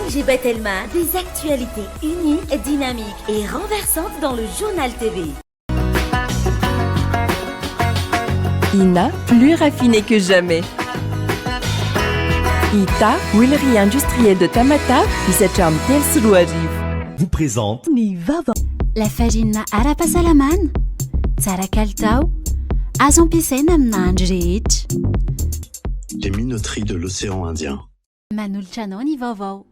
ONG Batelma, des actualités uniques, dynamiques et renversantes dans le journal TV. INA, plus raffiné que jamais. ITA, huilerie industrielle de Tamata, Isacham Telsuruariv. Vous présente Nivava. La fagina Arapasalaman, Tsarakaltao, Azompisen Amnandjich. Les minoteries de l'océan Indien. Manulchanon Nivavo.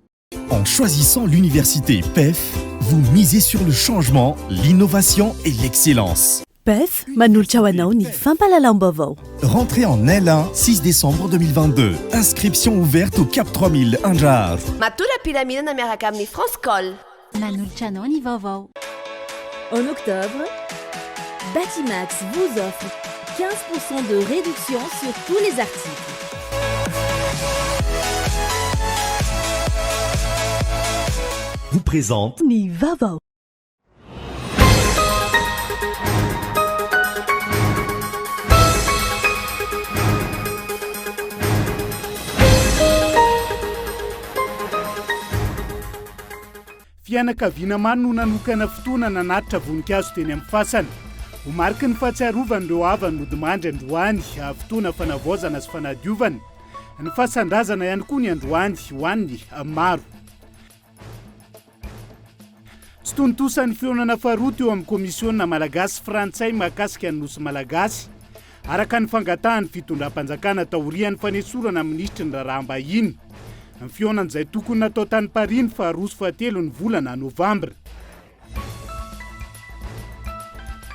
En choisissant l'université PEF, vous misez sur le changement, l'innovation et l'excellence. PEF, Manulchawanao ni Fampalalambovo. Rentrée en L1, 6 décembre 2022. Inscription ouverte au Cap 3000 Anjar. Matura Pyramide na miaraka amin'ny France Col. Manulchanon Nivavo. En octobre, Batimax vous offre 15% de réduction sur tous les articles. Vous présente Nivavo. Fianakaviana maro no nanokana fotoana nanatitra voninkazo teny amin'ny fasana. Ho mariky ny fahatsiarovandreo avany nodimandry androany fotoana fanavaozana sy fanadiovana. Ny fahasan-drazana ihany koa ny androany ho an'ny maro. Tsy tontosan'ny fionana faharoa teo amin'ny komisiona malagasy frantsay mahakasika ny nosy malagasy. Araka ny fangatahan'ny fitondram-panjakana taorian'ny fanesorana ministry ny raharaham-bahiny. Ny fionan'izay tokony natao tany Pariny faharoa sy fahatelo ny volana novambra.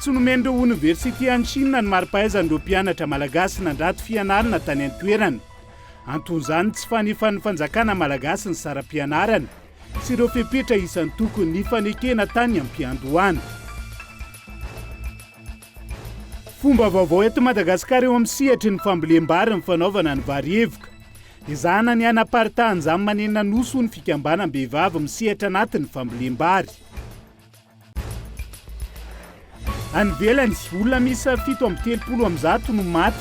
Tsy nomen'ireo université any Chine ny mari-pahaizan'ireo mpianatra malagasy nandrato fianarana tany an-toerana. Anton'izany tsy fanefan'ny fanjakana malagasy ny saram-pianarana sy ireo fepetra isan'ny tokony ny fanekena tany am-piandohana. Fomba vaovao eto Madagasikara eo amin'ny sihatry ny fambolem-bary ny fanaovana ny vary evoka. Izana ny anaparitahany izany manena noso ny fikambanam-behivavy misehatra anatin'ny fambolem-bary. Any ivelany olona misa 730 no maty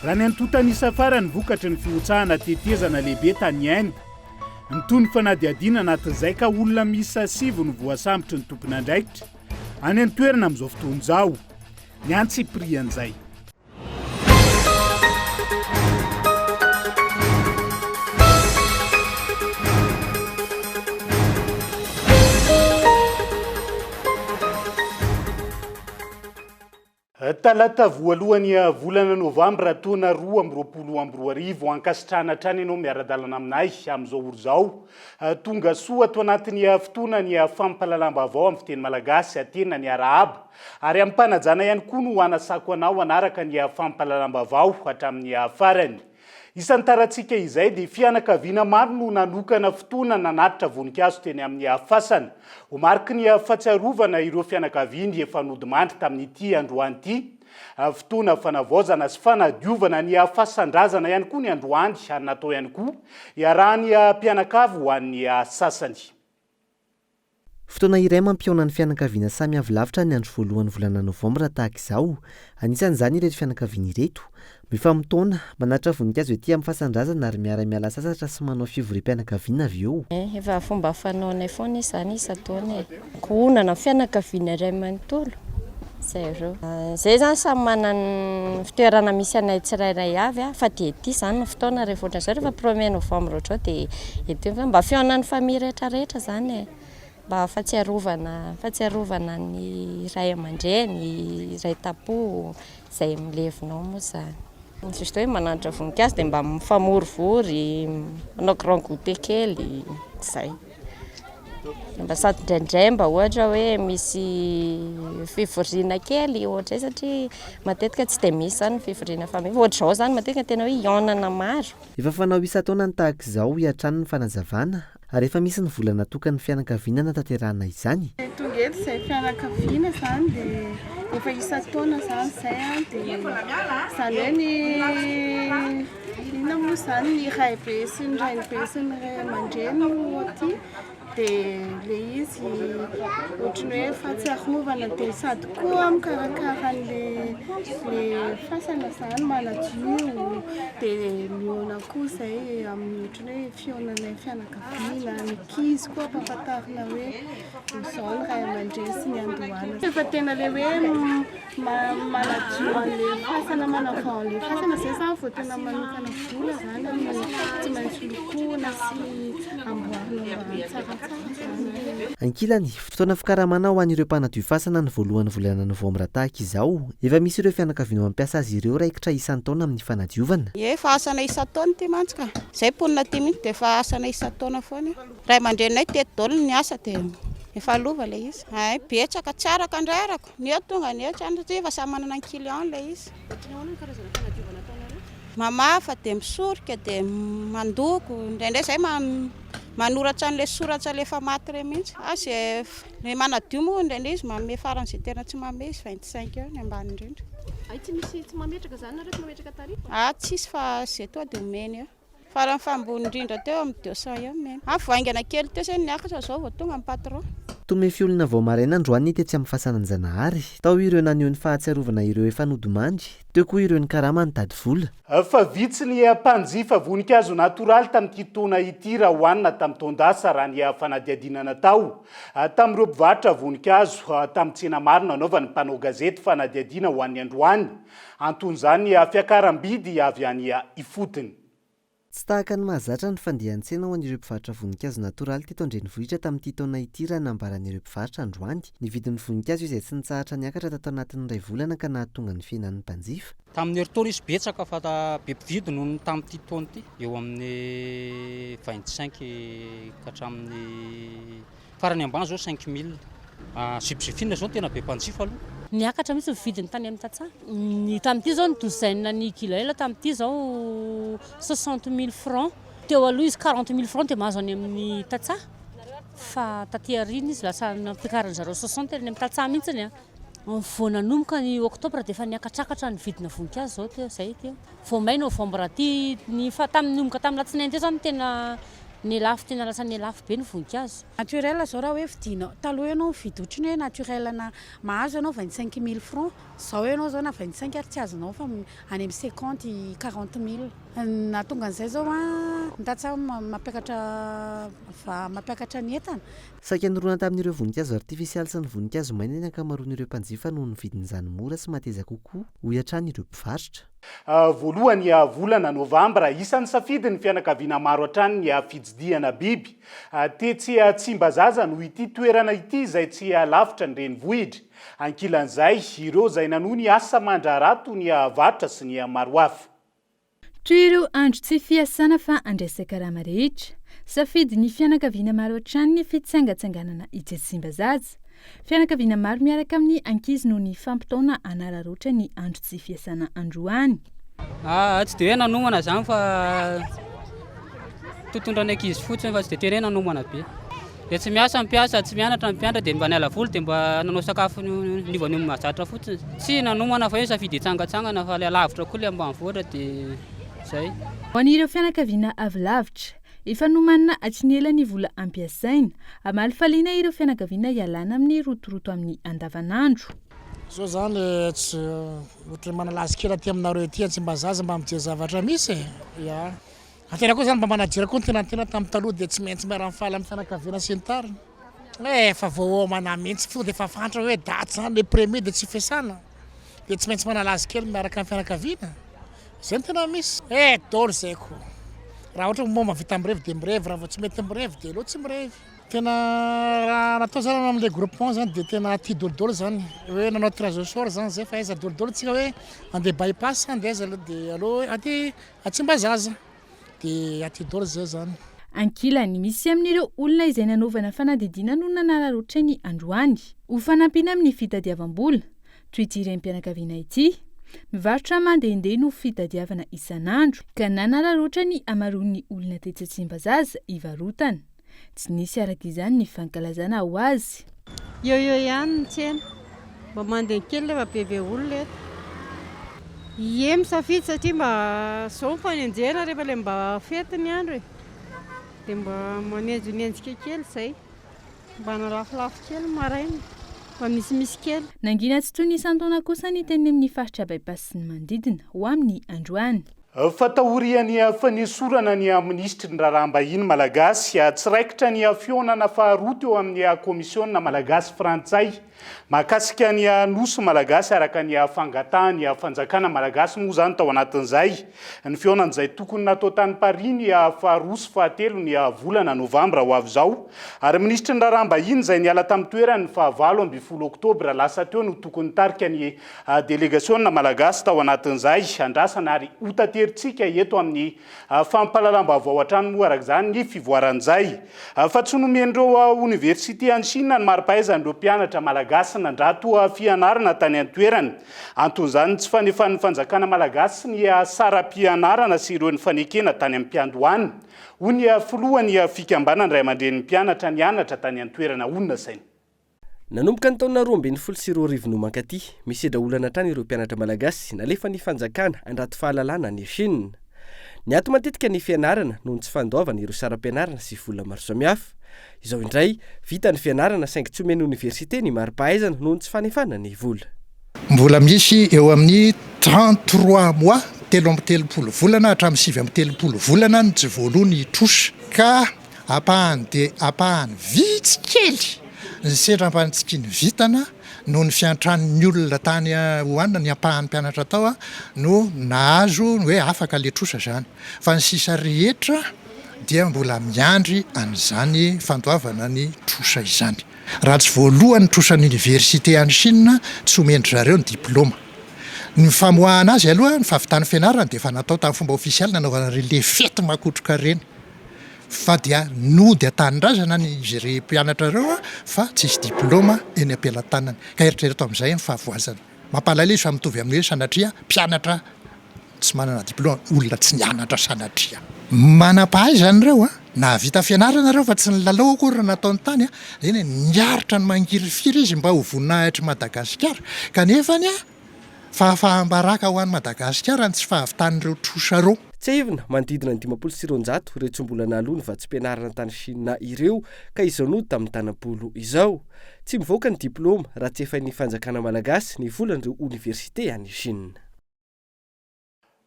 raha ny antotanisa farany vokatry ny fiotsahana tetezana lehibe tany Inde. Ny fanadiadiana anatin'izay ka olona misa 7 no voasambotra ny tompona andraikitra. Any an-toerana amin'izao fotoana izao. Ny antsiprian'izay. Talata voalohany volana novambra taona 2022 ankasitrahana hatrany ianao miara-dalana aminay amin'izao oro izao. Tonga soa ato anatin'ny fotoana ny fampahalalam-baovao amin'ny fiteny malagasy tena ny arahaba. Ary amin'ny mpanajana ihany koa no anasako anao anaraka ny fampahalalam-baovao hatramin'ny farany. Isan'ny tarantsika izay dia fianakaviana maro no nanokana fotoana nanatitra voninkazo teny amin'ny fasana. Ho mariky ny fahatsiarovana ireo fianakaviana efa nodimandry tamin'ity androany ity. Fotoana fanavaozana sy fanadiovana ny fahasan-drazana ihany koa ny androany ary natao ihany koa iarahany mpianakavy ho an'ny sasany. Fotoana iray mampiona ny fianakaviana samy avy lavitra ny andro voalohan'ny volana novambra tahaka izao. Anisan'izany ireto fianakaviana ireto. Mifampitaona manatra voninkazo ety amin'ny fahasan-drazana ary miara-miala sasatra sy manao fivorim-pianakaviana avy eo. Efa fomba fanaonay foana izany isa-taona. Kohonana fianakaviana iray manontolo. Zay zany samy manana fitoerana misy anay tsirairay avy fa dia ety izany ny fotoana rehefa ohatran'izao rehefa 1er novambra ohatrao dia ety mba fionan'ny famille rehetrarehetra zany mba fahatsiarovana ny ray aman-dreny, ray tapo izay milevinao moa zany. Justo hoe mananatra voninkazo dia mba mifamorivory, manao grand goûter kely, izay. Mba sady indraindray mba ohatra hoe misy fivoriana kely ohatra satria matetika tsy dia misy zany fivoriana famille. Ohatra izao zany matetika tena hoe ihaonana maro. Efa fanao isa-taona ny tahaka izao hiatrano ny fanazavana ary efa misy ny volana tokany fianakaviana natanterahana izany. Tonga eto izay fianakaviana zany dia efa isa-taona zany izay dia izany hoe ny Ina moa zany ny ray be sy ny rainy be sy ny ray aman-dreny no aty dia le izy ohatrany hoe fahatsiarovana dia sady koa mikarakara le fasana zany manadio dia miona koa izay amin'ny ohatrany hoe fionanay fianakaviana ny kizy koa mpahafantarina hoe izao ny ray aman-dreny sy ny andohana efa tena le hoe manadio an'le fasana manavao an'le fasana izay zany vao tena manokana vola zany amin'ny tsy maintsy lokoana sy amboarina tsara. Ankilany, fotoana fikaramana ho an'ireo mpanadio fasana ny voalohany volana novambra tahaka izao, efa misy ireo fianakaviana mampiasa azy ireo raikitra isan'ny taona amin'ny fanadiovana. Efa asana isan-taona ty mantsika. Zay ponina ty mihitsy dia efa asana isan-taona foana. Ray aman-drenay teto daholo ny asa dia efa lova le izy. Ay betsaka tsy araka indray araka. Ny eto tonga ny eto satria efa samy manana ny client le izy. Mamafa dia misorika dia mandoko indraindray zay manoratra an'ilay soratra lefa maty re mihitsy. Azay le manadio moa indraindray izy manome faran'izay tena tsy manome izy 25 eo ny ambany indrindra. Ay tsy misy tsy mametraka zany nareo tsy mametraka tarifa? Tsisy fa zay toa dia omeny eo. Farany fambony indrindra teo amin'ny 200 eo omeny. Vaingana kely teo zay niakatra zao vao tonga amin'ny patron. Tome fiolona vao maraina androany tetsy amin'ny fasananjanahary. Tao ireo naneho ny fahatsiarovana ireo efa nodimandry, teo koa ireo ny karama nitady vola. Fa vitsy ny mpanjifa voninkazo natoraly tamin'ity taona ity raha hoanina tamin'ny taondasa raha ny fanadiadinana tao. Tamin'ireo mpivarotra voninkazo tamin'ny tsena maro nanaovany mpanao gazety fanadiadiana ho an'ny androany. Anton'izany fiakaram-bidy avy any ifotony. Tsy tahaka ny mahazatra ny fandehan-tsena ho an'ireo mpivarotra voninkazo natoraly teto an-drenivohitra tamin'ity taona ity raha nambaran'ireo mpivarotra androany. Ny vidin'ny voninkazo izay tsy nitsahatra niakatra tato anatin'ny iray volana ka nahatonga ny fihinan'ny mpanjifa. Tamin'ny herintaona izy betsaka fa be mpividy noho ny tamin'ity taona ity. Eo amin'ny 25 ka hatramin'ny farany ambany zao 5000. Sibisifina zao tena be mpanjifa aloha. Niakatra mihitsy vidiny tany amin'ny Tatsaha. Ny tamin'ity zao ny douzaine ny kilo ela tamin'ity zao 60 000 francs. Teo aloha izy 40 000 francs dia mahazo any amin'ny Tatsaha. Fa taty aoriana izy lasa nampiakarany zareo 60 any amin'ny Tatsaha mihitsy ny. Vao nanomboka ny oktobra dia efa niakatrakatra ny vidina voninkazo zao teo zay teo. Vao may novambra ty ny tamin'ny nomboka tamin'ny latsinainy teo zany tena ny lafo tena lasa ny lafo be ny voninkazo. Naturel zao raha hoe vidinao. Taloha ianao mividy ohatriny hoe naturel na mahazo ianao 25 000 francs. Zao ianao zao na 25 ary tsy azonao fa any amin'ny 50 40 000. Nahatonga an'izay zao Tatsaha mampiakatra ny entana. Saika norona tamin'ireo voninkazo artifisialy sy ny voninkazo maina ny ankamaroan'ireo mpanjifa noho ny vidin'izany mora sy mateza kokoa ho hiatrany ireo mpivarotra. Voalohany volana novambra isan'ny safidy ny fianakaviana maro hatrany ny fitsidiana biby. Tetsy Tsimbazaza no ity toerana ity izay tsy lavitra ny renivohitra. Ankilan'izay ireo izay nanohy ny asa mandrarato ny varotra sy ny maro hafa. Toy ireo andro tsy fiasana fa andraisaka raha rehetra. Safidy ny fianakaviana maro hatrany ny fitsangatsanganana itsy Tsimbazaza. Fianakaviana maro miaraka amin'ny ankizy noho ny fampitaona anararoatra ny andro tsy fiasana androany. Tsy dia hoe nanomana zany fa totondra ny ankizy fotsiny fa tsy dia tena nanomana be. Dia tsy miasa mpiasa, tsy mianatra mpianatra dia mba niala voly dia mba nanao sakafo nivany mahazatra fotsiny. Tsy nanomana fa hoe safidy hitsangatsangana fa le lavitra koa le ambanivohitra dia zay. Ho an'ireo fianakaviana avy lavitra, efa nomanina atsinela ny vola ampiasaina, amalifaliana ireo fianakaviana ialana amin'ny rotoroto amin'ny andavanandro. Zao zany tsy ohatra manalazy kely aty aminareo ety Tsimbazaza mba mijery zavatra misy. Ya. Atena koa zany mba manadira koa ny tena tamin'ny taloha dia tsy maintsy miara mifaly amin'ny fianakaviana sy ny tariny. Efa vao homana mihitsy fo dia efa fantatra hoe daty zany le premier dia tsy fiasana. Dia tsy maintsy manalazy kely miaraka amin'ny fianakaviana. Zay ny tena misy. Daholo zay koa. Raha ohatra momba vita mirevy dia mirevy, raha vao tsy mety mirevy dia loha tsy mirevy. Tena raha natao zany amin'ilay groupement zany dia tena aty dolodolo zany. Hoe nanao trésor zany zay fa aiza dolodolo tsika hoe andeha bypass andeha aiza dia aloha aty Tsimbazaza. Dia aty dolo zay zany. Ankilany misy amin'ireo olona izay nanaovana fanadidina no nanararoatra ny androany. Ho fanampiana amin'ny fitadiavam-bola, toy ity renim-pianakaviana ity. Mivarotra mandehandeha no fitadiavana isan'andro ka nanararoatra ny amaroan'ny olona tetsy Tsimbazaza ivarotana. Tsy nisy araka izany ny fankalazana ho azy. Io ihany ny tsena. Mba mandeha kely rehefa be olona eto. Ie misafidy satria mba zao mifanenjena rehefa le mba fety ny andro e. Dia mba manenjonenjika kely izay. Mba hanalafilafo kely maraina. Mba misimisy kely. Nangina tsy toy ny isan-taona kosa ny teny amin'ny faritra bypass sy ny manodidina ho amin'ny androany. Fatahoriany fanesorana ny ministra ny raharaham-bahiny malagasy tsiraikitra ny fionana faharoa eo amin'ny komisiona malagasy frantsay mahakasika ny nosy malagasy araka ny fangatahany fanjakana malagasy moa zany tao anatin'izay ny fionan'izay tokony natao tany Paris ny faharoa sy fahatelo ny volana novambra ho avy izao ary ministra ny raharaham-bahiny izay niala tamin'ny toerany fahavalo amby 10 oktobra lasa teo no tokony tarika ny delegasiona malagasy tao anatin'izay andrasana ary hotateritsika eto amin'ny fampahalalam-baovao hatrany moa araka izany ny fivoaran'izay fa tsy nomen'ireo université any Chine ny mari-pahaizan'ireo mpianatra malagasy nandrato fianarana tany an-toerany anton'izany tsy fanefan'ny fanjakana malagasy ny saram-pianarana sy ireo ny fanekena tany amin'ny mpiandohany hoy ny filohan'ny fikambanany ray aman-dren'ny mpianatra nianatra tany an-toerana onona sainy. Nanomboka ny taona 2024 no mankaty misedra olana hatrany ireo mpianatra malagasy nalefa ny fanjakana andrato fahalalana ny Chine. Ny ato matetika ny fianarana noho ny tsy fandoavana ireo saram-pianarana sy vola maro samihafa. Izao indray vita ny fianarana saingy tsy omeny université ny mari-pahaizana noho ny tsy fanefana ny vola. Mbola misy eo amin'ny 33 mois telo amby telopolo volana hatramin'ny 7 amby telopolo volana ny tsy voalohany trosa ka apahany vitsy kely ny sendram-panitsiky ny vitana noho ny fiantran'ny olona tany hoanina ny ampahan'ny mpianatra tao no nahazo hoe afaka le trosa zany fa ny sisa rehetra dia mbola miandry an'izany fandoavana ny trosa izany. Raha tsy voalohany trosan'ny université any Chine tsy omendry zareo ny diplôma. Ny famoahana azy aloha ny fahavitany fianarana dia efa natao tamin'ny fomba ofisialy nanaovana le fety makotroka reny. Fa dia nody atanin-drazana ny izy mpianatra ireo fa tsisy diplôma eny am-pelantanany. Ka eritrereto amin'izay ny fahavoazana. Mampalahelo izy fa mitovy amin'ny hoe sanatria mpianatra tsy manana diplôma, olona tsy nianatra sanatria. Manam-pahaizana ireo nahavita fianarana ireo fa tsy ny lalao akory raha nataony tany eny niaritra ny mangirifiry izy mba ho voninahitra Madagasikara kanefa ny fahafahambaraka ho an'ny Madagasikara ny tsy fahavitan'ireo trosa reo. Tsy ivona manodidina ny 500 ireo tsy mbola nahalony fa tsy mpianarana tany Chine ireo ka izao nody tamin'ny tanam-polo izao. Tsy mivoaka ny diplôma raha tsy efa ny fanjakana malagasy ny volan'ireo université any Chine.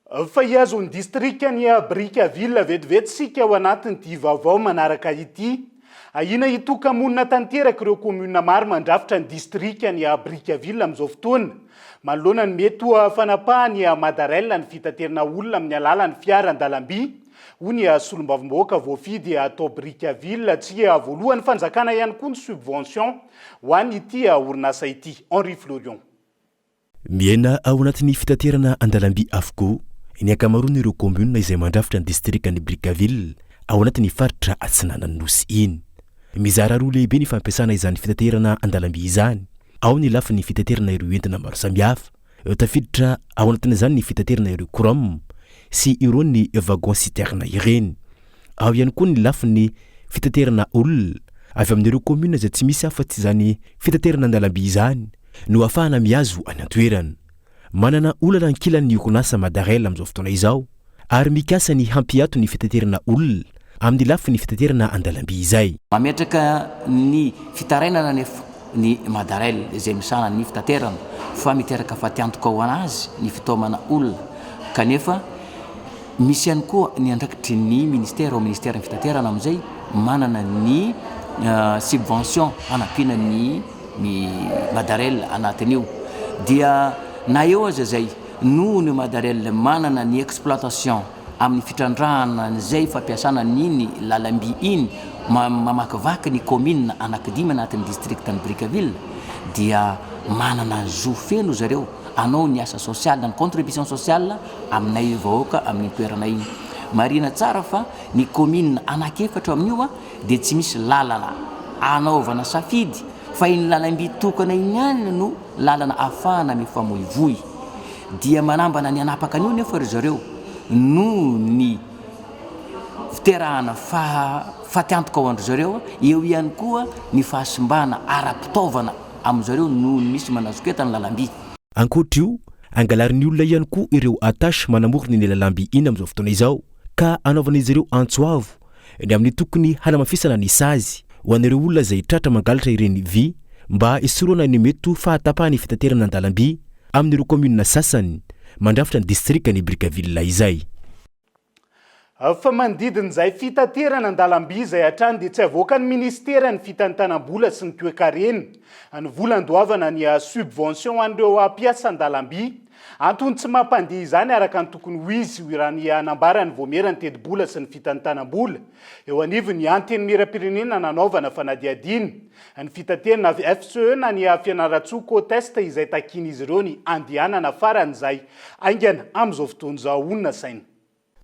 Fa iazo ny distrikany Brickaville vetivetsika ao anatin'ity vaovao manaraka ity. Ina itokamonina tanteraka ireo komuna maro mandrafitra ny distrikany Brickaville amin'izao fotoana. Manoloana ny mety fanapahany Madarella ny fitaterana olona amin'ny alalan'ny fiaran-dalamby. Hoy ny solombavambahoaka voafidy atao Brickaville tsy voalohany fanjakana ihany koa ny subvention ho an'ity orinasa ity. Henri Florion. Miaina ao anatin'ny fitaterana an-dalamby avokoa ny ankamaroany ireo komuna izay mandrafitra ny distrikany Brickaville ao anatin'ny faritra Atsinanany Nosy iny. Mizara roa lehibe ny fampiasana izany fitaterana an-dalamby izany. Ao ny lafin'ny fitaterana ireo entina maro samihafa. Eo tafiditra ao anatin'izany ny fitaterana ireo kuram sy ireo ny wagon citerne ireny. Ao ihany koa ny lafin'ny fitaterana olona avy amin'ireo komuna izay tsy misy afa-tsy izany fitaterana an-dalamby izany no ahafahana mihazo any an-toerana. Manana olana ankilan'ny orinasa Madarella amin'izao fotoana izao ary mikasa ny hampiato ny fitaterana olona amin'ny lafin'ny fitaterana an-dalamby izay. Mametraka ny fitarainana nefa ny Madarella izay misana ny fitaterana fa miteraka fatiantoka ho anazy ny fitaomana olona kanefa misy ihany koa ny andrakitry ny ministère au ministère ny fitaterana amin'izay manana ny subvention anampiana ny Madarella anatin'io dia na eo aza zay noho ny Madarella manana ny exploitation amin'ny fitrandrahana n'izay fampiasana n'iny lalamby iny mamakivaky ny commune anankidimy anatin'ny district ny Brickaville dia manana zo feno zareo anao ny asa sociale ny contribution sociale aminay vahoaka amin'ny toerana iny. Marina tsara fa ny commune anakefatra amin'io dia tsy misy lalana anaovana safidy fa iny lalamby tokana iny ihany no lalana afahana mifamoivoy dia manambana ny anapaka an'io nefa ry zareo no ny fiterahana fatiantoka ao andry zareo eo ihany koa ny fahasimbana ara-pitaovana amin'izareo no misy manazoketa ny lalamby. Ankoatra io angalarin'ny olona ihany koa ireo atasy manamorony ny lalamby iny amin'izao fotoana izao ka anaovana izy ireo antsoavo ny amin'ny tokony hanamafisana ny sazy ho an'ireo olona izay tratra mangalatra ireny vy mba isoroana ny mety fahatapahany fitaterana an-dalamby amin'ireo komuna sasany mandrafitra ny distrika ny Brickaville izay. Fa manodidin'izay fitaterana an-dalamby izay hatrany dia tsy avoaka ny ministera ny fitantanam-bola sy ny toe-karena ny volan-doavana ny subvention an'ireo mpiasa an-dalamby antony tsy mampandeha izany araka ny tokony ho izy raha ny anambarany voamerany tedi-bola sy ny fitantanam-bola eo anivony ny anteny miram-pirenena nanaovana fanadiadiny ny fitaterana FCE na ny fianaratsoa COTEST izay takian'izy ireo ny andehanana faran'izay aingana amin'izao fotoana izao onona saina.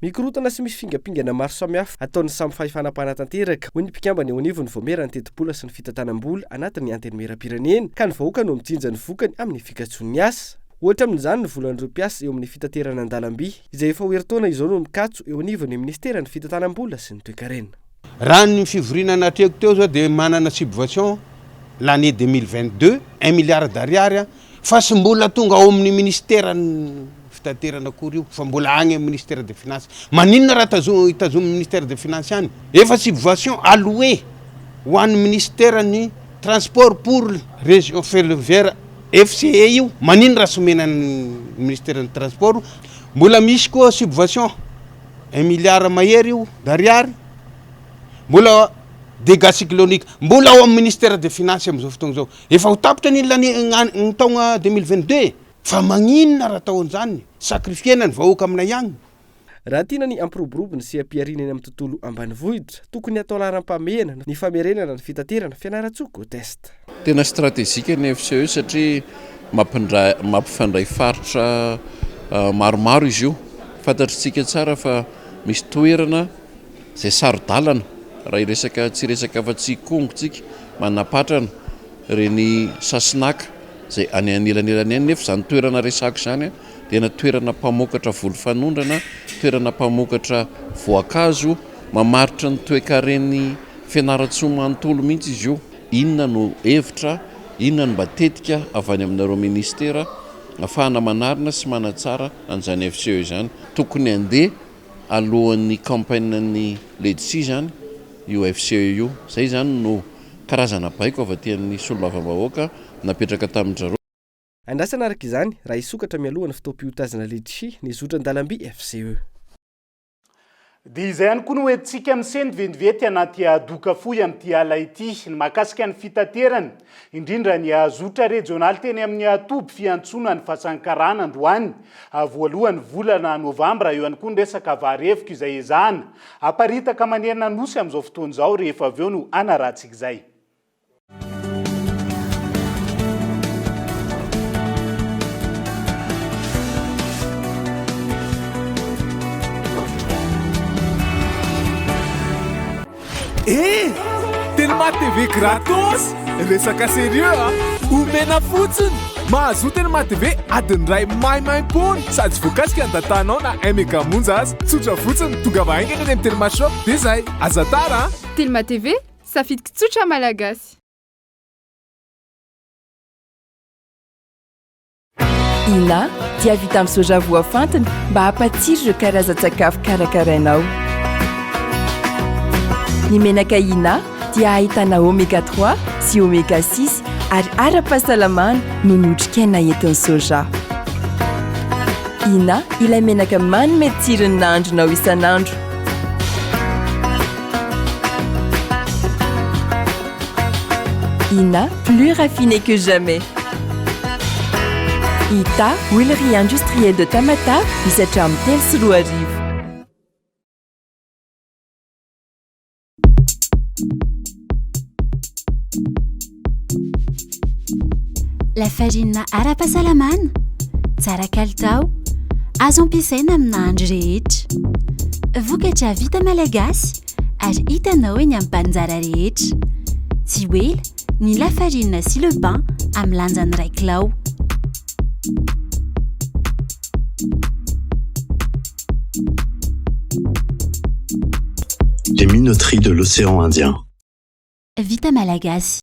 Mikorotana sy misy fingapingana maro samihafa ataon'ny samy fahefana-panatanteraka hoy ny mpikambana eo anivony voamerany tedi-bola sy ny fitantanam-bola anatin'ny anteny miram-pirenena ka ny vahoaka no mitsinja ny vokany amin'ny fikatsoan'ny asa. Ohatra amin'izany ny volan'ireo mpiasa eo amin'ny fitaterana an-dalamby izay efa hoeritaona izao no mikatso eo anivony ministerany fitantanam-bola sy ny toe-karena. Raha ny fivorinana hatreko teo zao dia manana subvention l'année 2022 1 milliard d'ariary fa sy mbola tonga ao amin'ny ministerany fitaterana akory io fa mbola agny amin'ny ministère des finances. Maninona raha itazomy ministère des finances any efa subvention alloué ho an'ny ministère ny transport pour région ferroviaire FCE io maninona raha somenan'ny ministère ny transport mbola misy koa subvention 1 milliard mahery io d'ariary mbola dégâts cycloniques mbola ao amin'ny ministère des finances amin'izao fotoana izao efa ho tapitra ny taogna 2022 fa maninona raha ataon'izany sakrifiena ny vahoaka aminay agny. Raha tiana ny ampiroborobo ny sy ampiarinany amin'ny tontolo ambanivohitra tokony atao laharam-pahamehana ny famerenana ny fitaterana fianaratsoa COTEST. Tena stratezika ny FCE satria mampifandray faritra maromaro izy io. Fantatritsika tsara fa misy toerana izay sarodalana raha iresaka tsy resaka fa tsy kongotsika manapatrana reny sasinaka izay any anelanelany any nefa izany toerana resako izany dia toerana mpamokatra volo-fanondrana, toerana mpamokatra voankazo, mamaritra ny toe-kareny fianaratsoa manontolo mihitsy izy io. Inona no hevitra, inona no matetika avy any aminareo ministera ahafahana manarina sy manatsara an'izany FCE izany. Tokony andeha alohan'ny campagne-ny ledsi zany io FCE io. Zay zany no karazana baiko avy aty amin'ny solombavambahoaka napetraka tamin-drareo. Andrasana araka izany raha isokatra mialohan'ny fitaom-piotazana ledsi ny zotra an-dalamby FCE. Dia izay ihany koa no hoentsika miseny ventivety anaty doka fohy amin'ity ala ity ny mahakasika ny fitaterana indrindra ny zotra regionaly teny amin'ny toby fiantsona ny fahasankarana androany voalohany volana novambra eo ihany koa ny resaka vahareviko izay ezahana aparitaka manerana nosy amin'izao fotoana izao rehefa avy eo no anaratsika izay. Telma TV gratos resaka sérieux omena fotsiny mahazo Telma TV adiny ray maimaim-pony sady voakasika andatanao na 1 megamonja azy tsotra fotsiny tonga vahaingana any amin'ny Telma shop dia zay aza tara. Telma TV safidiky tsotra malagasy. Ina dia vita amin'ny soja voafantina mba hampatsiro ireo karazan-tsakafo karakarainao. Ny menaka Ina dia ahitana oméga 3 sy oméga 6 ary ara-pahasalamana no notrikaina entin'ny soja. Ina ilay menaka manome tsirony nahandronao isan'andro. Ina plus raffiné que jamais. Ita huilerie industrielle de Tamatave misatra amin'ny 3 sy 4 arivo. La farine ara-pahasalamana, tsara kalitao, azo ampiasaina amin'ny nahandro rehetra. Vokatra vita malagasy ary hitanao eny amin'ny mpanjara rehetra. Tsy hoe ny lafarina sy le pain amin'ny lanjany 1 kilao. Les minoteries de l'océan Indien. Vita malagasy.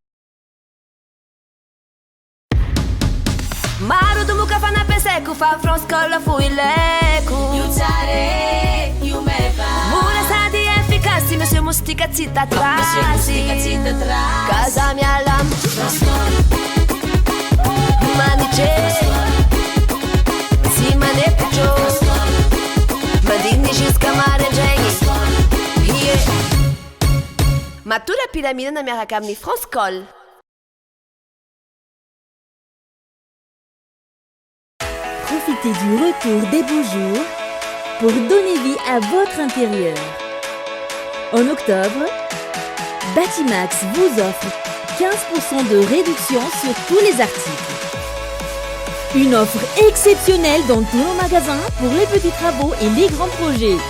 Maro ka fanapesaiko fa France-Col fo ilaiko io tsare io meva mora sady efficace monsieur moustika tsy tatrasy kaza mialam France-Col maniche si manepitro mandini jusqu'à maraindregny Matura pyramide miaraka amin'ny France-Col. Profitez du retour des beaux jours pour donner vie à votre intérieur. En octobre, Batimax vous offre 15% de réduction sur tous les articles. Une offre exceptionnelle dans tous nos magasins pour les petits travaux et les grands projets.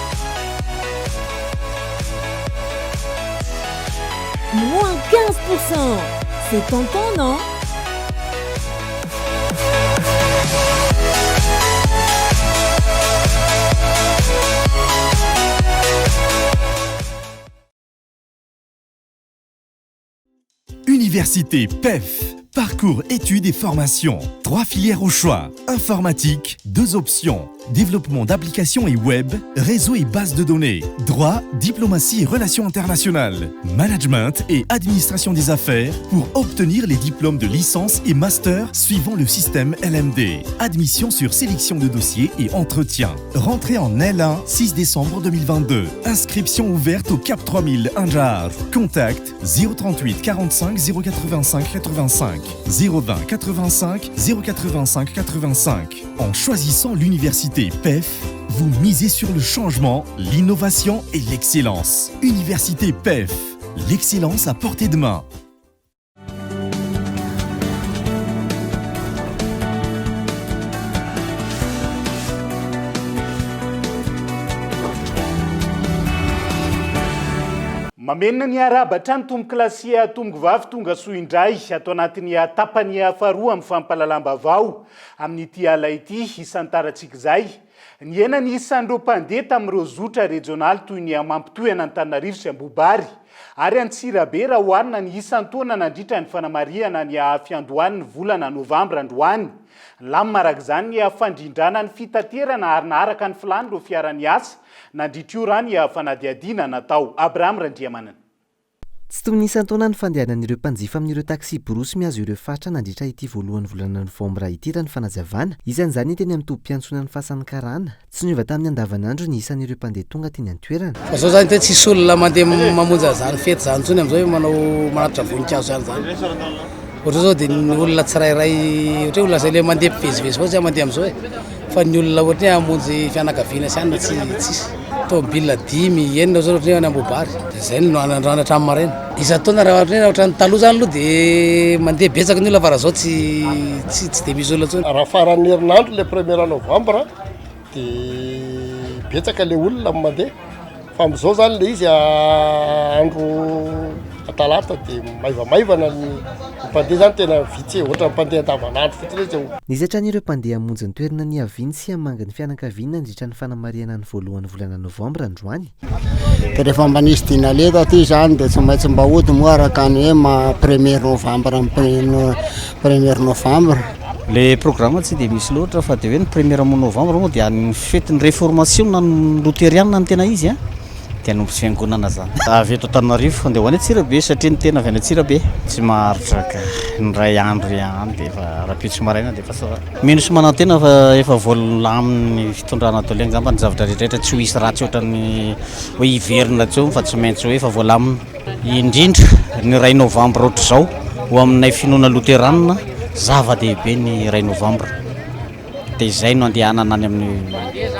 Moins 15%. C'est tentant, non? Université PEF. Parcours études et formations. 3 filières au choix. Informatique, 2 options. Développement d'applications et web, réseau et base de données. Droit, diplomatie et relations internationales. Management et administration des affaires pour obtenir les diplômes de licence et master suivant le système LMD. Admission sur sélection de dossiers et entretien. Rentrée en L1, 6 décembre 2022. Inscription ouverte au Cap 3000 Anjar. Contact 038 45 085 85 020 85 085 85. En choisissant l'université PEF, vous misez sur le changement, l'innovation et l'excellence. Université PEF, l'excellence à portée de main. Mamenina ny arabatra ny tombo klasia tombo vavy tonga soindray atao anatin'ny tapany faharoa amin'ny fampalalam-bavao amin'ity ala ity isan-taratsika izay. Ny enany isan'ireo mpandeha tamin'ireo zotra régional toy ny Mampitohy Antananarivo sy Ambobary ary Antsirabe raha hoarina ny isan-taona nandritra ny fanamariana ny fiandohan'ny volana Novambra androany. Lamaraka izany ny fandrindrana ny fitaterana ary naharaka ny filan'ireo fiara-ny asa nandritra io raha ny fanadiadiana natao. Abraham Randriamanana. Tsy toy ny isan-taona ny fandehanan'ireo mpanjifa amin'ireo taxi borosy miazo ireo fatra nandritra ity voalohan'ny volana Novambra ity raha ny fanazavana. Isan'izany teny amin'ny tobi-piantsonan'ny fasan'ny karana. Tsy niova tamin'ny andavanandro ny isan'ireo mpandeha tonga teny an-toerana. Zao zany tena tsisy olona mandeha mamonjy zany fety zany tsony amin'izao manao manatitra voninkazo zany. Ohatra zao dia ny olona tsirairay ohatra olona zay le mandeha mpivezivezy fotsy mandeha amin'izao fa ny olona ohatra hamonjy fianakaviana sy anona tsy tômôbila 10 enina zao ohatra ny Ambobary. Zay no anandrana hatramin'ny maraina. Isan-taona raha ohatra ny taloha zany aloha dia mandeha betsaka ny olona fa raha zao tsy dia misy olona tsony. Raha faran'ny herinandro le 1er novambra dia betsaka le olona mandeha. Fa amin'izao zany le izy andro talata dia maivamaivana ny mpandeha zany tena vitsy ohatra ny mpandeha andavanandro fotsiny izy. Nizatran'ireo mpandeha hamonjy ny toerana ny Aviany sy Hamanga ny fianakaviana nandritra ny fanamariana ny voalohan'ny volana Novambra androany. Rehefa manisy dinaleta aty zany dia tsy maintsy mba hody moaraka ny hoe 1er novambra amin'ny 1er novambra. Le programme tsy dia misy loatra fa dia hoe ny 1er novambra moa dia ny fetin'ny réformation ny luthérienne ny tena izy dia nompo sy fiangonana zany. Avy eto Antananarivo andeha ho any Antsirabe satria ny tena avy any Antsirabe tsy maharitra ny ray andro ihany dia efa raha-pitsy maraina dia efa sao. Mino sy manantena fa efa voalaminy fitondrana atao ilay angamba ny zavatra rehetrarehetra tsy ho hisy ratsy ohatran'ny hoe hiverina tseo fa tsy maintsy hoe efa voalamina. Indrindra ny ray novambra ohatr'izao ho aminay finoana lutheranina zava-dehibe ny ray novambra dia izay no andehanana any amin'ny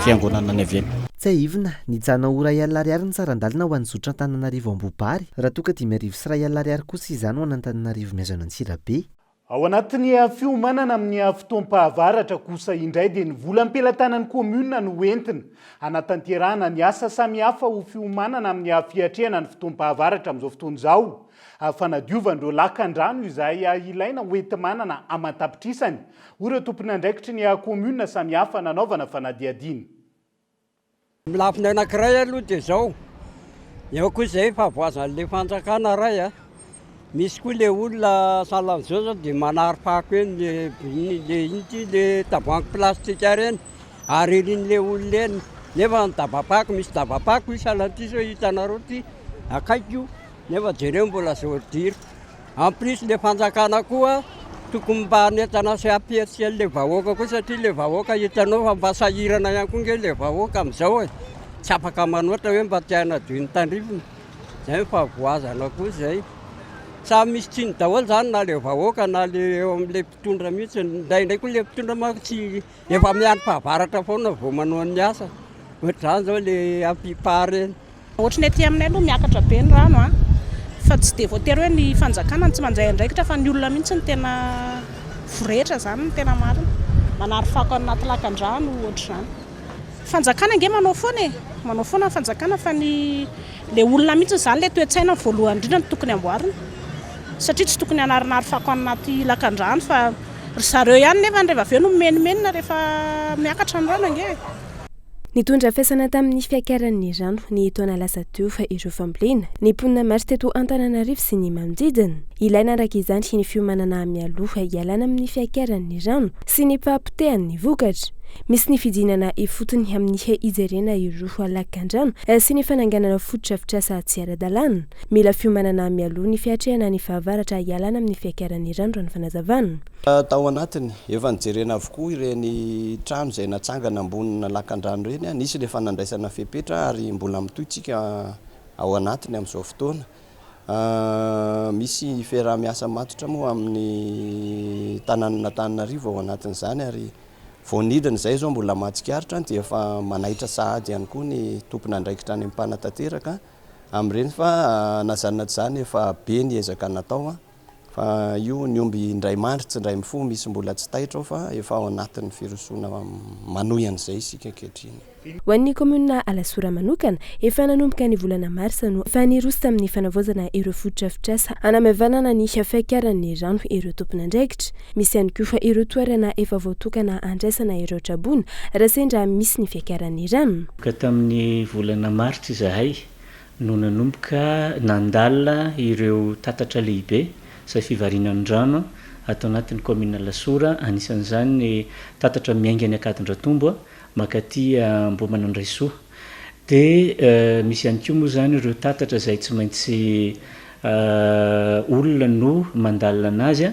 fiangonana ny Aviany. Tsy ahivina nijana ho ray alina ariary ny sarandalina ho an'ny zotra Antananarivo Ambobary raha toa ka 5 sy ray alina ariary kosa izany ho an'ny Antananarivo miazana Antsirabe. Ao anatin'ny fiomanana amin'ny fotoam-pahavaratra kosa indray dia ny vola am-pelantanan'ny komuna no entina anatanterahana ny asa samihafa ho fiomanana amin'ny fiatrehana ny fotoam-pahavaratra amin'izao fotoana izao. Fanadiovan'ireo lakan-drano izay ilaina hoentimanana aman-tapitrisany. Ireo tompony andraikitry ny komuna samihafa nanaovana fanadiadiana. Milafiny anankiray aloha dia izao. Eo koa izay fa voazan'ilay fanjakana ray misy koa le olona salan'izao zao dia manaripako eny le tavoangy plastika reny ary rin'le olona eny nefa ny dabapako misy dabapako salan'ity zao hitanareo ty akaiky nefa jereo mbola zoadiro en plus le fanjakana koa tokony mba netana sy apietsy le vahoaka koa satria le vahoaka hitanao fa mba sahirana ihany koa nge le vahoaka amin'izao e tsy afaka manoatra hoe mba tiana doiny tandrifony zay favoazana koa zay samy misy tsiny daholo zany na le vahoaka na le eo amin'le mpitondra mihitsy ndraindray koa le mpitondra mako tsy efa miandry fahavaratra foana vao manao ny asa ohatr'izany zao le ampipa reny ohatrany aty aminay aloha miakatra be ny rano a fa tsy dia voatery hoe ny fanjakana tsy manjay andraikitra fa ny olona mihitsy ny tena voretra zany ny tena marina manary fako anaty lakan-drano ohatr'izany fanjakana nge manao foana ny fanjakana fa ny le olona mihitsy zany le toe-tsaina ny voalohany indrindra ny tokony amboarina satria tsy tokony anarinary fako anaty lakan-drano fa zareo ihany nefa rehefa aveo no menimenina rehefa miakatra ny rano ange. Nitondra fiasana tamin'ny fiakaran'ny rano ny taona lasa teo fa ireo fambolena ny mponina maro teto Antananarivo sy ny manodidina ilaina araka izany ny fiomanana mialoha ialana amin'ny fiakaran'ny rano sy ny fahampitehan'ny vokatra. Misy ny fidinana ifotony amin'ny ijerena ireo lakan-drano sy ny fananganana fototra tsy ara-dalàna. Mila fiomanana mialoha ny fiatrehana ny fahavaratra ialana amin'ny fiakaran'ny rano raha ny fanazavana. Tao anatiny efa nijerena avokoa ireny trano izay natsangana ambonina lakan-drano ireny nisy le fanandraisana fepetra ary mbola mitoytsika ao anatiny amin'izao fotoana. Misy fiaraha-miasa matotra moa amin'ny tanàn'Antananarivo ao anatin'izany ary voanidina izay zao mbola mahatsikaritra dia efa manaitra sahady ihany koa ny tompona andraikitra any mpanatateraka amin'ireny fa nazanona zany efa be ny ezaka natao fa io ny omby indray mandry tsy indray mifo misy mbola tsy taitra fa efa ao anatin'ny firosoana manoyan'izay isika ankehitriny. Ho an'ny komuna Alasora manokana efa nanomboka ny volana Marsa no faniroso tamin'ny fanavaozana ireo fototra hanamavanana ny fiakaran'ny rano ireo tompona andraikitra. Misy ihany koa ireo toerana efa voatokana andraisana ireo trabona raha sendra misy ny fiakaran'ny rano. Ka tamin'ny volana Marsa izahay no nanomboka nandalina ireo tatatra lehibe izay fivarinan'ny rano atao anatin'ny komuna Alasora, anisan'izany ny tatatra miaingany Akadindratombo makaty Ambohimanandraisoa dia misy ihany koa moa zany ireo tatatra izay tsy maintsy olona no mandalina anazy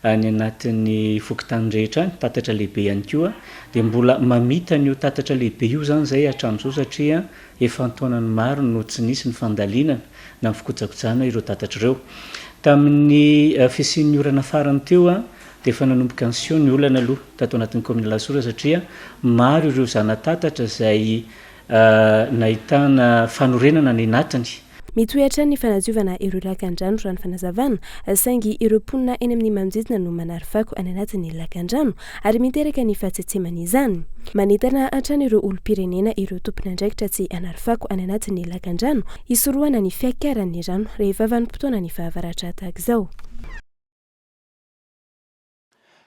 any anatin'ny fokotany rehetra tatatra lehibe ihany koa dia mbola mamita n'io tatatra lehibe io zany zay hatramin'izao satria efa antaonany maro no tsy nisy ny fandalinana na fikojakojana ireo tatatra ireo. Tamin'ny fisian'ny orana farany teo dia efa nanomboka ny sio ny olana aloha tato anatin'ny komuna Alasora satria maro ireo zana-tatatra izay nahitana fanorenana ny anatiny. Mitohatra ny fanaziovana ireo lakan-drano raha ny fanazavana saingy ireo mponina eny amin'ny manodidina no manary fako any anatin'ny lakan-drano ary miteraka ny fahatsetsemana izany. Manentana hatrany ireo olom-pirenena ireo tompona andraikitra tsy hanary fako any anatin'ny lakan-drano hisorohana ny fiakaran'ny rano rehefa vanim-potoana ny fahavaratra tahaka izao.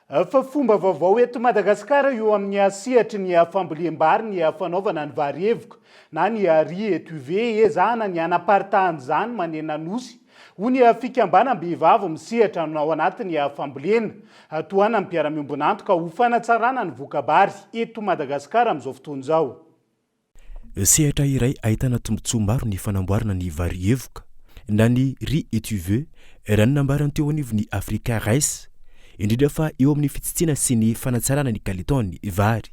Fa fomba vaovao eto Madagasikara eo amin'ny asihatry ny fambolem-bary ny fanaovana ny vary evoka na ny riz et uve ezahana ny anaparitahany zany manena nosy ho ny fikambanam-behivavy misehatra ao anatin'ny fambolena toana amin'ny mpiara-miombonantoka ho fanatsarana ny voka-bary eto Madagasikara amin'izao fotoana izao. Sehatra iray ahitana tombontsoa maro ny fanamboarana ny vary evoka na ny riz et uve raha ny nambarany teo anivon'ny Africa Rice indrindra fa eo amin'ny fitsitsina sy ny fanatsarana ny kalitao ny vary.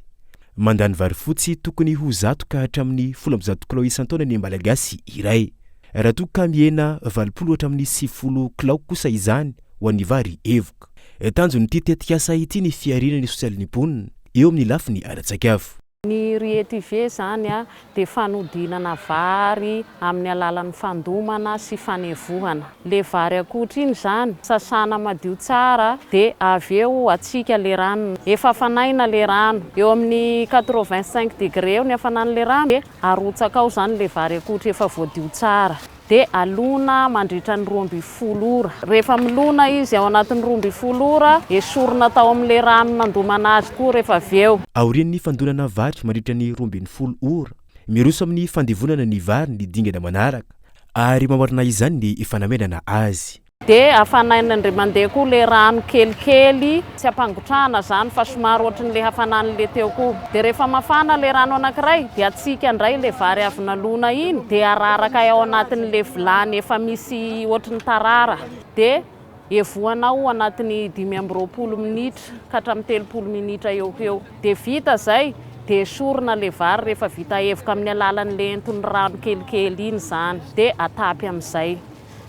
Mandany vary fotsy tokony ho zato ka hatramin'ny 10 kilao isan-taona ny malagasy iray. Raha toa ka mihena 20 hatramin'ny 90 kilao kosa izany ho an'ny vary evoka. Tanjon'ity tetikasa ity ny fiarinan'ny sosialin'ny mponina eo amin'ny lafiny ara-tsakafo. Ny riz et uve zany dia fanodinana vary amin'ny alalan'ny fandomana sy fanevohana. Le vary akotra iny zany sasana madio tsara dia avy eo atsika le rano. Efa afanaina le rano eo amin'ny 85 degré eo ny afanana le rano dia arotsaka ao zany le vary akotra efa voadio tsara. Dia alona mandritra ny 12 ora. Rehefa milona izy ao anatin'ny 12 ora, esorina tao amin'le rano nandomana azy koa rehefa avy eo. Aorian'ny fandonana vary mandritra ny 12 ora. Miroso amin'ny fandevonana ny vary ny dingana manaraka ary mamarina izany ny fanamenana azy. dia hafanain'andre mandeha koa le rano kelikely tsy ampangotrahana zany fa somary ohatran'le hafanan'le teo koa dia rehefa mafana le rano anankiray dia atsika indray le vary avy nalona iny dia araraka ao anatin'le vilany efa misy ohatran'ny tarara dia evoanao anatin'ny 5-20 minitra ka hatramin'ny 30 minitra eo eo dia vita zay dia esorina le vary rehefa vita evoka amin'ny alalan'le entony rano kelikely iny zany dia atapy amin'izay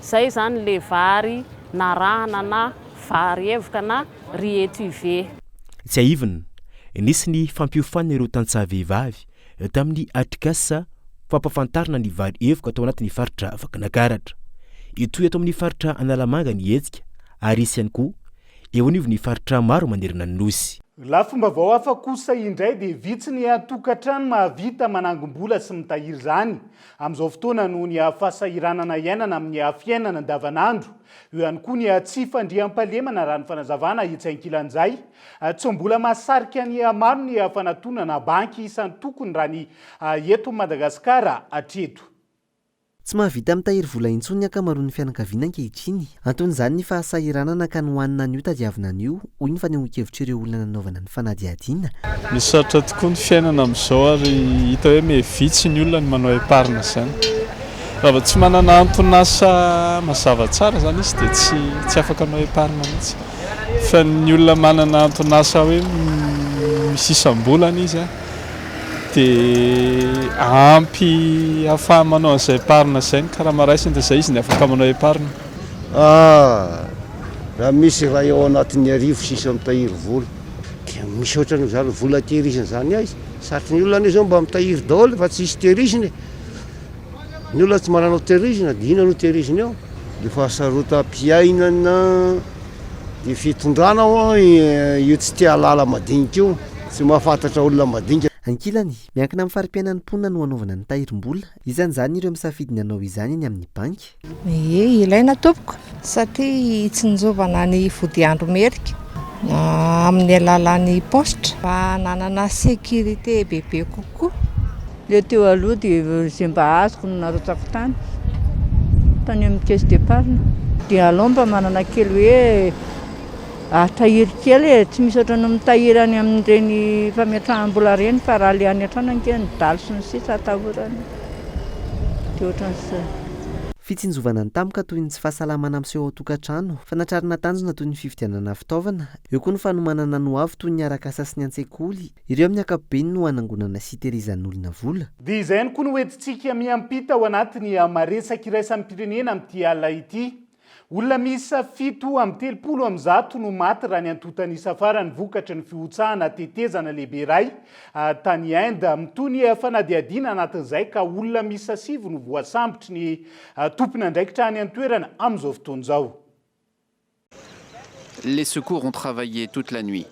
zay zany le vary narahana na vary evoka na riz étuvé. Tsy aivina nisy ny fampiofanana ireo tantsaha-vehivavy tamin'ny atrikasa fampafantarana ny vary evoka atao anatin'ny faritra Vakinakaratra. Itoy atao amin'ny faritra Analamanga ny hetsika ary isy ihany koa eo anivony faritra maro manerana ny nosy. Lafomba vao hafa kosa indray dia vitsy ny atokantrano mahavita manangom-bola sy mitahiry zany amin'izao fotoana noho ny fahasahiranana iainana amin'ny fiainana andavanandro. Eo ihany koa ny tsy fandriam-pahalemana raha ny fanazavana etsy ankilan'izay tsy mbola mahasarika ny maro ny fanantonana banky isan'ny tokony raha ny eto Madagasikara hatreto. Tsy mahavita mitahiry vola intsony ny ankamaroan'ny fianakaviana ankehitriny. Anton'izany ny fahasahiranana ka nohanina an'io tadiavina an'io hoy ny fanehoan-kevitra ireo olona nanaovana ny fanadihadiana. Misaotra tokoa ny fiainana amin'izao ary hita hoe mevitsy ny olona ny manao eparina zany. Raha tsy manana anton'asa mazava tsara zany izy dia tsy afaka manao eparina mihitsy. Fa ny olona manana anton'asa hoe misy isam-bolana izy dia ampy ahafaha manao an'izay eparina izay ny karaha maraisiny dia izay izy ny afaka manao eparina. Raha misy raha eo anatin'ny arivo sisa mitahiry vola dia misy ohatran'izany vola tehirizina zany aizy. Sarotry ny olona izao mba mitahiry daholo fa tsy misy tehiriziny. Ny olona tsy mananao tehirizina dia inona no tehiriziny ao dia fahasarotam-piainana dia fitondrana io tsy tia lala madinika io tsy mahafantatra olona madinika. Ankilany miankina amin'ny fari-piainan'ny mponina no hanaovana ny tahirim-bola. Isan'izany ireo misafidy ny hanao izany eny amin'ny banky. Ilaina tompoko satria tsy nijovana ny vody andro merika amin'ny alalan'ny poste mba hanana sécurité bebe kokoa. Le teo aloha dia izay mba azoko no narotsako tany amin'ny caisse d'épargne dia alao mba manana kely hoe tahiry kely tsy misy ohatrany mitahiry any amin'ireny fametraham-bola reny fa raha le any an-trano ankeny dalo sy ny sisa atahorany dia ohatran'izay. Fitsinjovana ny tampoka toy ny tsy fahasalamana amin'izay ao-tokantrano, fanatrarana tanjona toy ny fividianana fitaovana, eo koa ny fanomanana no avy toy ny arak'asa sy ny an-tsekoly, ireo amin'ny ankapobeny no hanangonana sy hitehirizan'olona vola. Dia izay ihany koa no hoentintsika miampita ao anatin'ny maresaka iraisan'ny pirenena amin'ity alina ity. Olona miisa 730 no maty raha ny antotany safarany vokatry ny fiotsahana tetezana lehibe iray tany Inde mitoy ny fanadihadiana anatin'izay ka olona miisa 7 no voasambotry ny tompony andraikitra any an-toerana amin'izao fotoana izao. Les secours ont travaillé toute la nuit.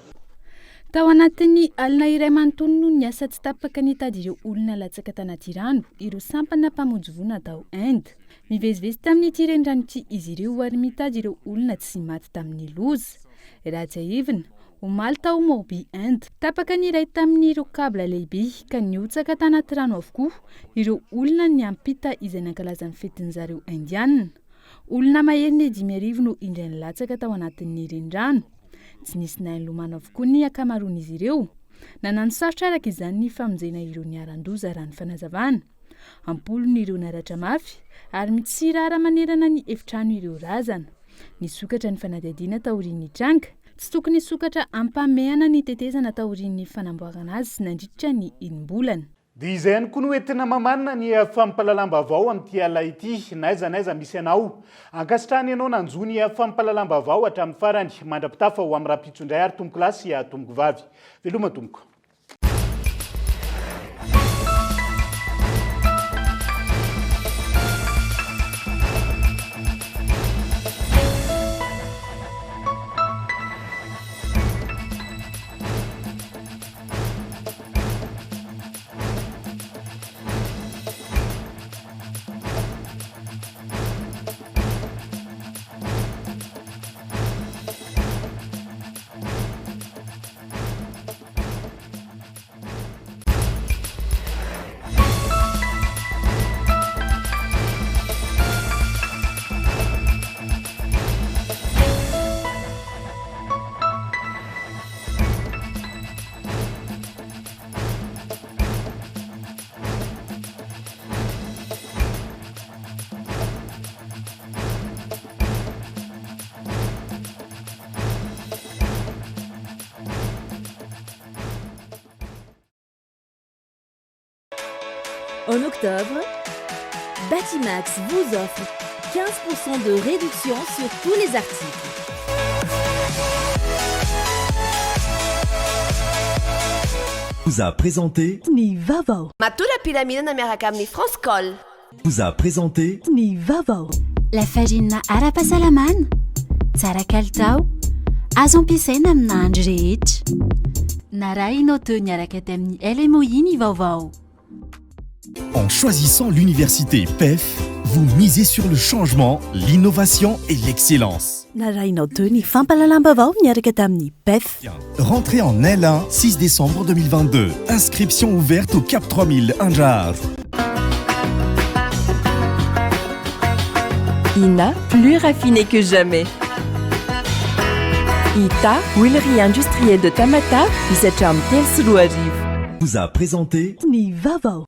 Tao anatin'ny alina iray manontolo no ny asa tsy tapaka ny tady ireo olona latsaka tanaty rano, ireo sampana mpamonjy tao Inde. Mivezivezy tamin'ity reniranoity izy ireo ary mitady ireo olona tsy maty tamin'ny loza. Raha tsy aivina, omaly tao Mobi Inde. Tapaka ny iray tamin'ireo kabla lehibe ka niotsaka tanaty rano avokoa ireo olona ny ampita izay nankalaza ny fetin'zareo indianina. Olona maheriny 5,000 no indray nilatsaka tao anatin'ny renirano. Tsy nisy nailomano avokoa ny akamaroan'izy ireo. Nanano sarotra araka izany ny famonjena ireo niaran-doza raha ny fanazavana. Ampolony ireo naratra mafy ary mitsirara manerana ny efitrano ireo razana. Ny sokatra ny fanadihadiana taorian'ny tranga, tsy tokony sokatra ampamehana ny tetezana taorian'ny fanamboarana azy sy nandritra ny inim-bolana. Dia izay ihany koa no entina mamanina ny fampahalalam-baovao amin'ity alina ity. Naiza misy anao ankasitrahany ianao nanjo ny fampahalalam-baovao hatramin'ny farany mandrapitafa ho amin'ny raha-pitsondray ary tomboko lahy sy tomboko vavy. Veloma tomboko. En octobre, Batimax vous offre 15% de réduction sur tous les articles. Vous a présenté Ni vavao. Matura piramide na miaraka amin'ny France Col. Vous a présenté Ni vavao. Lafarina ara-pahasalamana, tsara kalitao, azo ampiasaina amina andro rehetra. Na raha ianao teo niaraka ty amin'ny LMOI ny vaovao. En choisissant l'université PEF, vous misez sur le changement, l'innovation et l'excellence. Na raha ianao teo ny fampahalalam-baovao niaraka tamin'ny PEF. Rentrée en L1, 6 décembre 2022. Inscription ouverte au Cap 3000 Indjar. INA, plus raffiné que jamais. ITA, huilerie industrielle de Tamata, Isacham Telsuruariv. Vous a présenté Ni vavao.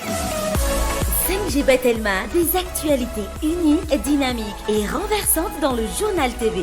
5G Batelma, des actualités unies, dynamiques et renversantes dans le journal TV.